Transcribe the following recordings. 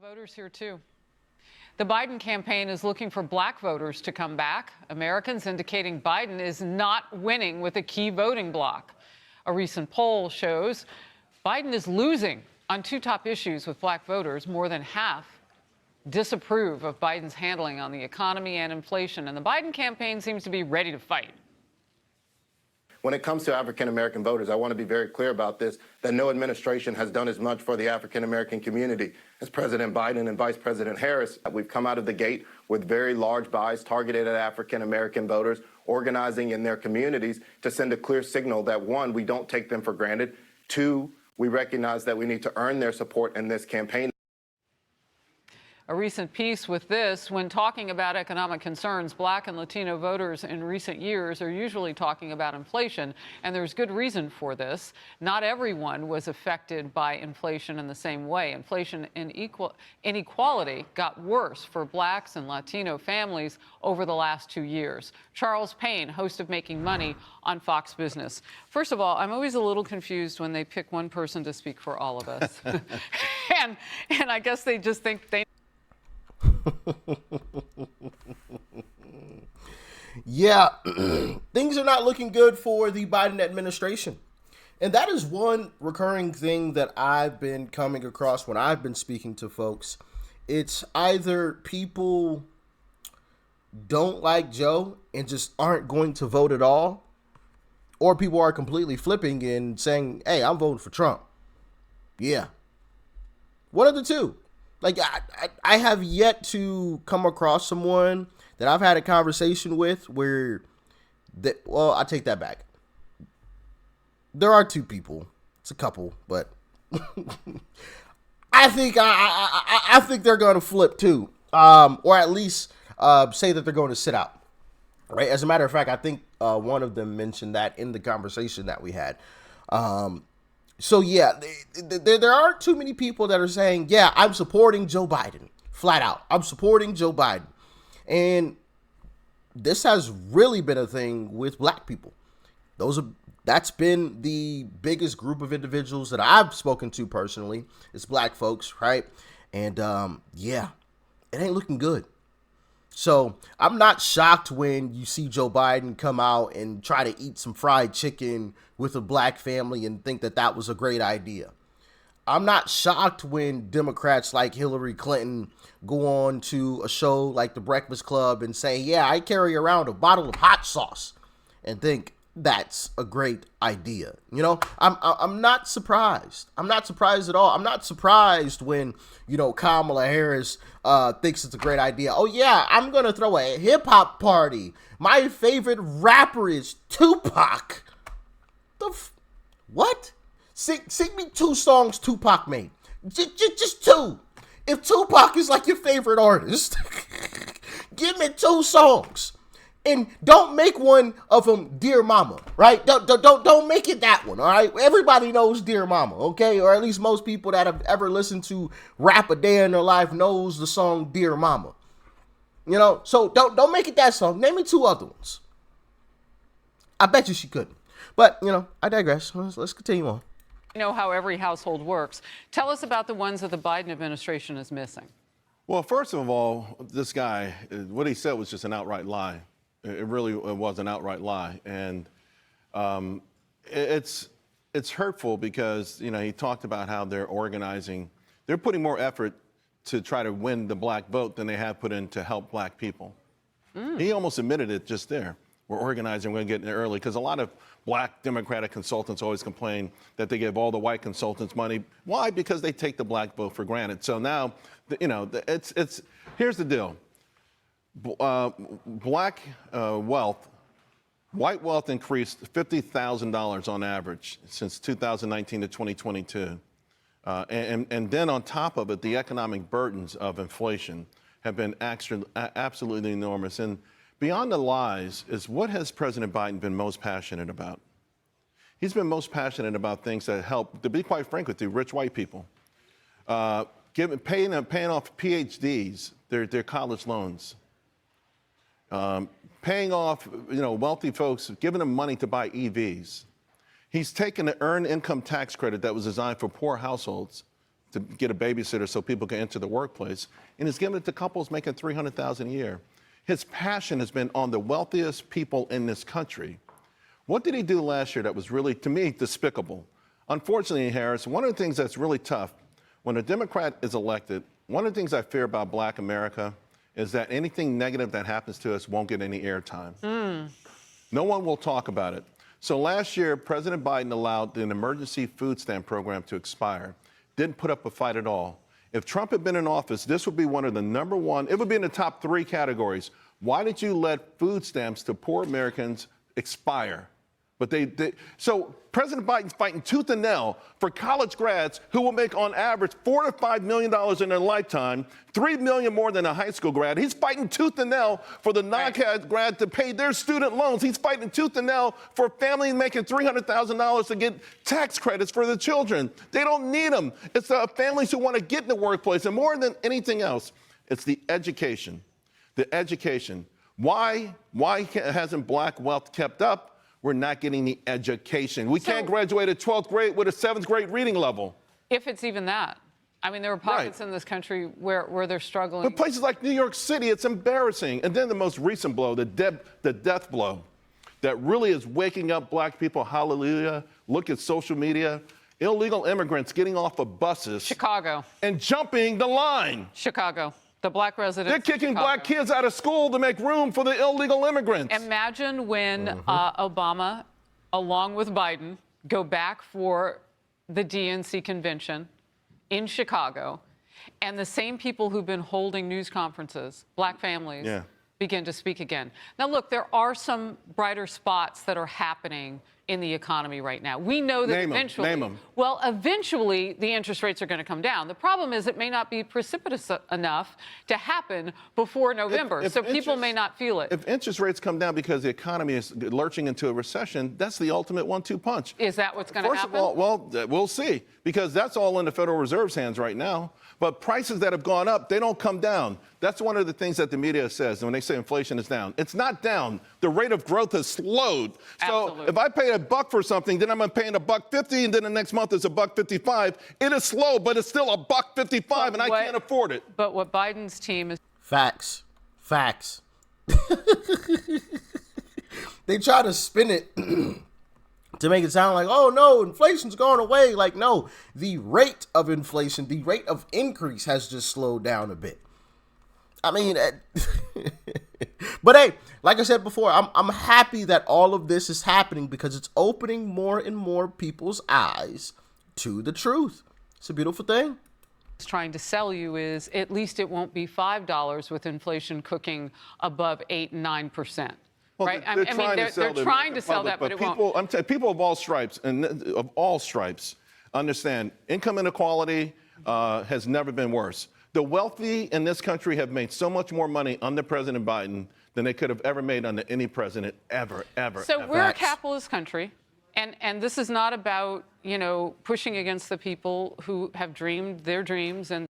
Voters here too. The Biden campaign is looking for black voters to come back. Americans indicating Biden is not winning with a key voting bloc. A recent poll shows Biden is losing on two top issues with black voters. More than half disapprove of Biden's handling on the economy and inflation, and the Biden campaign seems to be ready to fight. When it comes to African-American voters, I want to be very clear about this, that no administration has done as much for the African-American community as President Biden and Vice President Harris. We've come out of the gate with very large buys targeted at African-American voters, organizing in their communities to send a clear signal that, one, we don't take them for granted. Two, we recognize that we need to earn their support in this campaign. A recent piece with this: when talking about economic concerns, black and Latino voters in recent years are usually talking about inflation, and there's good reason for this. Not everyone was affected by inflation in the same way. Inflation and inequality got worse for blacks and Latino families over the last 2 years. Charles Payne, host of Making Money on Fox Business. First of all, I'm always a little confused when they pick one person to speak for all of us. and I guess they just think they... Yeah, things are not looking good for the Biden administration. And that is one recurring thing that I've been coming across when I've been speaking to folks. It's either people don't like Joe and just aren't going to vote at all, or people are completely flipping and saying, hey, I'm voting for Trump. Yeah. One of the two. Like, I have yet to come across someone that I've had a conversation with where, well, I take that back. There are two people. It's a couple, but I think they're going to flip too, or at least say that they're going to sit out. Right. As a matter of fact, I think one of them mentioned that in the conversation that we had. So, yeah, there aren't too many people that are saying, yeah, I'm supporting Joe Biden, flat out. I'm supporting Joe Biden. And this has really been a thing with black people. That's been the biggest group of individuals that I've spoken to personally. It's black folks, right? And, yeah, it ain't looking good. So I'm not shocked when you see Joe Biden come out and try to eat some fried chicken with a black family and think that that was a great idea. I'm not shocked when Democrats like Hillary Clinton go on to a show like The Breakfast Club and say, yeah, I carry around a bottle of hot sauce, and think that's a great idea. You know, I'm not surprised. I'm not surprised at all. I'm not surprised when, Kamala Harris thinks it's a great idea. Oh yeah, I'm going to throw a hip hop party. My favorite rapper is Tupac. What? Sing me 2 songs Tupac made. Just 2. If Tupac is like your favorite artist, give me 2 songs. And don't make one of them Dear Mama, right? Don't make it that one, all right? Everybody knows Dear Mama, okay? Or at least most people that have ever listened to rap a day in their life knows the song Dear Mama. So don't make it that song. Name me 2 other ones. I bet you she couldn't. But, I digress. Let's continue on. You know how every household works. Tell us about the ones that the Biden administration is missing. Well, first of all, this guy, what he said was just an outright lie. It really was an outright lie. And it's hurtful because, he talked about how they're organizing. They're putting more effort to try to win the black vote than they have put in to help black people. He almost admitted it just there. We're organizing, we're going to get in there early, because a lot of black Democratic consultants always complain that they give all the white consultants money. Why? Because they take the black vote for granted. So now, here's the deal. Black wealth, white wealth increased $50,000 on average since 2019 to 2022. And then on top of it, the economic burdens of inflation have been absolutely enormous. And beyond the lies is, what has President Biden been most passionate about? He's been most passionate about things that help, to be quite frank with you, rich white people. Paying off PhDs, their college loans. Paying off, wealthy folks, giving them money to buy EVs. He's taken the earned income tax credit that was designed for poor households, to get a babysitter so people can enter the workplace, and he's giving it to couples making $300,000 a year. His passion has been on the wealthiest people in this country. What did he do last year that was really, to me, despicable? Unfortunately, Harris, one of the things that's really tough, when a Democrat is elected, one of the things I fear about Black America is that anything negative that happens to us won't get any airtime. No one will talk about it. So last year, President Biden allowed an emergency food stamp program to expire. Didn't put up a fight at all. If Trump had been in office, this would be one of the number one, it would be in the top 3 categories. Why did you let food stamps to poor Americans expire? But so President Biden's fighting tooth and nail for college grads who will make on average $4 to $5 million in their lifetime, $3 million more than a high school grad. He's fighting tooth and nail for the non-grad to pay their student loans. He's fighting tooth and nail for families making $300,000 to get tax credits for the children. They don't need them. It's the families who want to get in the workplace. And more than anything else, it's the education. The education. Why hasn't Black wealth kept up? We're not getting the education. We can't graduate at 12th grade with a 7th grade reading level. If it's even that. I mean, there are pockets in this country where they're struggling. But places like New York City, it's embarrassing. And then the most recent blow, the death blow, that really is waking up Black people. Hallelujah. Look at social media. Illegal immigrants getting off of buses. Chicago. And jumping the line. Chicago. The Black residents. They're kicking Black kids out of school to make room for the illegal immigrants. Imagine when Obama, along with Biden, go back for the DNC convention in Chicago, and the same people who've been holding news conferences, Black families, begin to speak again. Now, look, there are some brighter spots that are happening in the economy right now. We know that eventually the interest rates are going to come down. The problem is it may not be precipitous enough to happen before November, so people may not feel it. If interest rates come down because the economy is lurching into a recession, that's the ultimate 1-2 punch. Is that what's going to happen? First of all, well, we'll see, because that's all in the Federal Reserve's hands right now. But prices that have gone up, they don't come down. That's one of the things that the media says when they say inflation is down. It's not down. The rate of growth has slowed. So if I pay $1 for something, then I'm paying $1.50, and then the next month it's $1.55. It is slow, but it's still $1.55, and I can't afford it. But what Biden's team is... Facts. They try to spin it to make it sound like, oh, no, inflation's going away. Like, no, the rate of inflation, the rate of increase has just slowed down a bit. I mean, but hey, like I said before, I'm happy that all of this is happening because it's opening more and more people's eyes to the truth. It's a beautiful thing. Trying to sell you is at least it won't be $5 with inflation cooking above 8 and 9%. Well, right? They're trying to sell that, but it won't. People of all stripes understand income inequality has never been worse. The wealthy in this country have made so much more money under President Biden than they could have ever made under any president ever. So we're a capitalist country, and this is not about, pushing against the people who have dreamed their dreams. And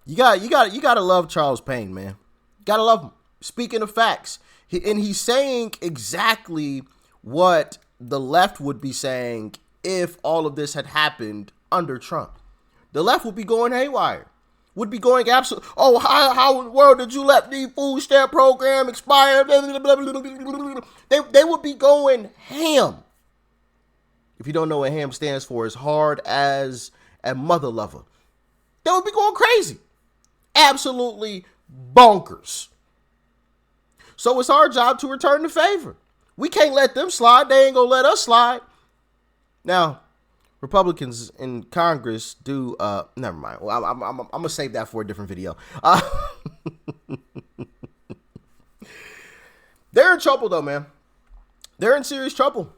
you gotta love Charles Payne, man. Gotta love him. Speaking of facts, he's saying exactly what the left would be saying if all of this had happened under Trump. The left would be going haywire. Would be going absolutely, oh, how in the world did you let the food stamp program expire? They would be going ham. If you don't know what ham stands for, it's hard as a mother lover. They would be going crazy. Absolutely bonkers. So it's our job to return the favor. We can't let them slide. They ain't gonna let us slide. Now, Republicans in Congress do, never mind. Well, I'm gonna save that for a different video. They're in trouble though, man. They're in serious trouble.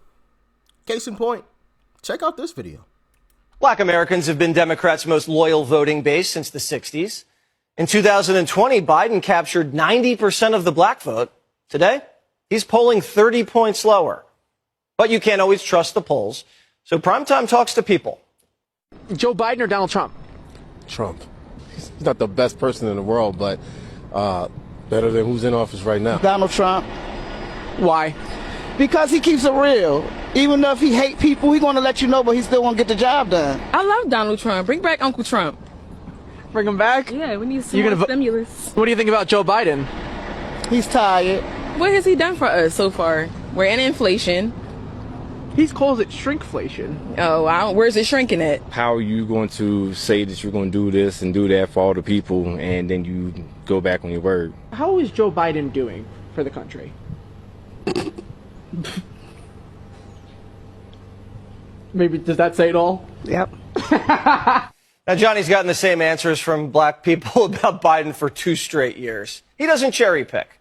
Case in point, check out this video. Black Americans have been Democrats' most loyal voting base since the 60s. In 2020, Biden captured 90% of the black vote. Today, he's polling 30 points lower. But you can't always trust the polls. So Primetime talks to people. Joe Biden or Donald Trump? Trump. He's not the best person in the world, but better than who's in office right now. Donald Trump. Why? Because he keeps it real. Even though if he hate people, he gonna let you know, but he still won't get the job done. I love Donald Trump. Bring back Uncle Trump. Bring him back? Yeah, we need some You're more gonna stimulus. What do you think about Joe Biden? He's tired. What has he done for us so far? We're in inflation. He calls it shrinkflation. Oh, where's it shrinking at? How are you going to say that you're going to do this and do that for all the people, and then you go back on your word? How is Joe Biden doing for the country? Maybe, does that say it all? Yep. Now, Johnny's gotten the same answers from black people about Biden for 2 straight years. He doesn't cherry pick.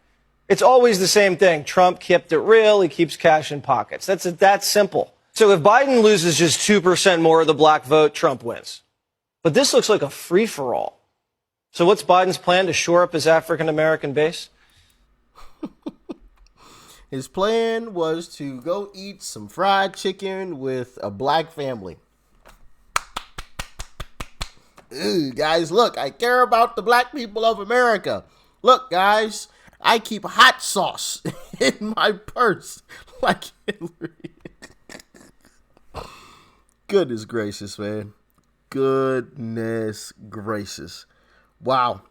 It's always the same thing. Trump kept it real. He keeps cash in pockets. That's that simple. So if Biden loses just 2% more of the black vote, Trump wins. But this looks like a free-for-all. So what's Biden's plan to shore up his African-American base? His plan was to go eat some fried chicken with a black family. Ooh, guys, look, I care about the black people of America. Look, guys, I keep hot sauce in my purse like Hillary. Goodness gracious, man. Goodness gracious. Wow.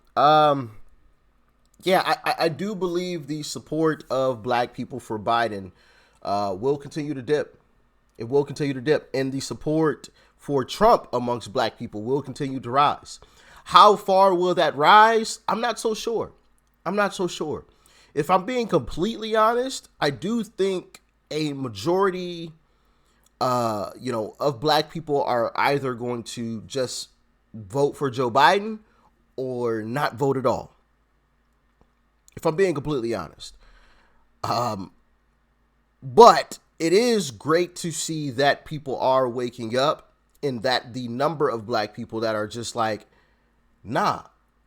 Yeah, I do believe the support of black people for Biden will continue to dip. It will continue to dip. And the support for Trump amongst black people will continue to rise. How far will that rise? I'm not so sure. I'm not so sure. If I'm being completely honest, I do think a majority, of black people are either going to just vote for Joe Biden or not vote at all. If I'm being completely honest. But it is great to see that people are waking up and that the number of black people that are just like, nah,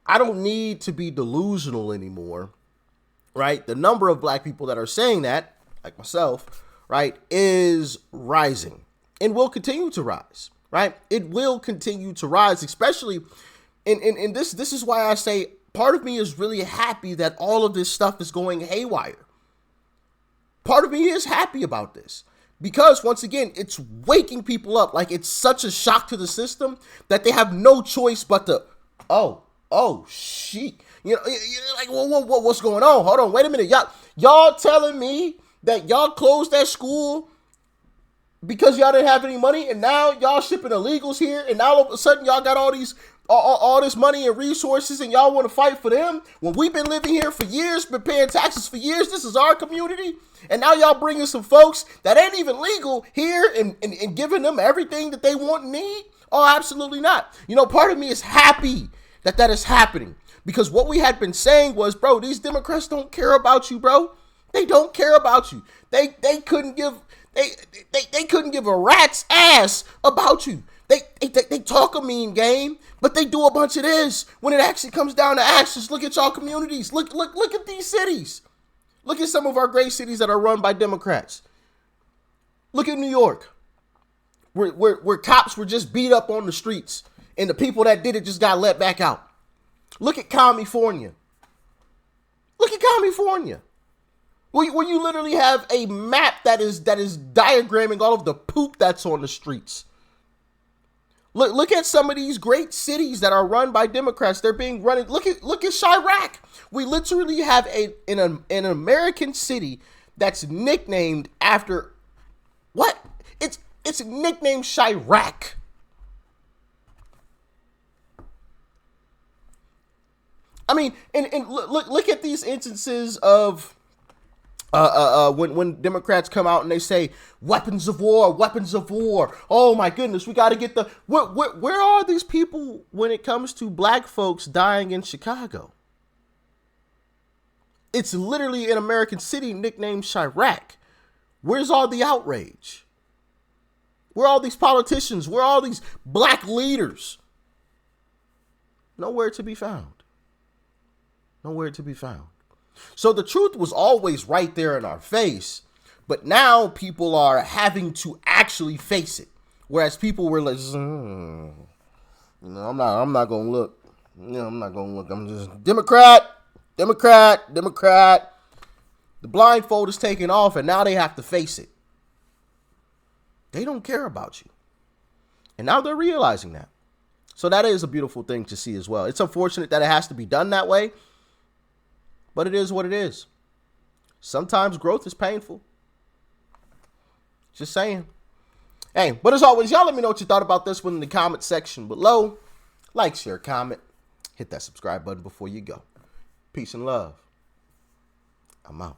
I don't need to be delusional anymore, right? The number of black people that are saying that, like myself, right, is rising and will continue to rise, right? It will continue to rise, especially in this. This is why I say part of me is really happy that all of this stuff is going haywire. Part of me is happy about this because, once again, it's waking people up. Like, it's such a shock to the system that they have no choice but to, oh, shit. You're like, what's going on? Hold on, wait a minute. Y'all telling me that y'all closed that school because y'all didn't have any money, and now y'all shipping illegals here, and now all of a sudden y'all got all this money and resources, and y'all want to fight for them when we've been living here for years, been paying taxes for years. This is our community, and now y'all bringing some folks that ain't even legal here and giving them everything that they want and need. Oh, absolutely not. Part of me is happy that is happening, because what we had been saying was, bro, these Democrats don't care about you, bro. They don't care about you. They couldn't give they couldn't give a rat's ass about you. They talk a mean game, but they do a bunch of this when it actually comes down to actions. Look at y'all communities. Look at these cities. Look at some of our great cities that are run by Democrats. Look at New York, where cops were just beat up on the streets, and the people that did it just got let back out. Look at California. Look at California, where you literally have a map that is diagramming all of the poop that's on the streets. Look at some of these great cities that are run by Democrats. They're being run. Look at Chirac. We literally have an American city that's nicknamed after what? It's nicknamed Chirac. I mean, and look at these instances of when Democrats come out and they say weapons of war. Oh my goodness, we got to get the where are these people when it comes to black folks dying in Chicago? It's literally an American city nicknamed Chirac. Where's all the outrage? Where are all these politicians? Where are all these black leaders? Nowhere to be found. Nowhere to be found. So the truth was always right there in our face, but now people are having to actually face it. Whereas people were like, I'm not gonna look. I'm not gonna look. I'm just Democrat. The blindfold is taken off, and now they have to face it. They don't care about you. And now they're realizing that. So that is a beautiful thing to see as well. It's unfortunate that it has to be done that way, but it is what it is. Sometimes growth is painful. Just saying. Hey, but as always, y'all let me know what you thought about this one in the comment section below. Like, share, comment. Hit that subscribe button before you go. Peace and love. I'm out.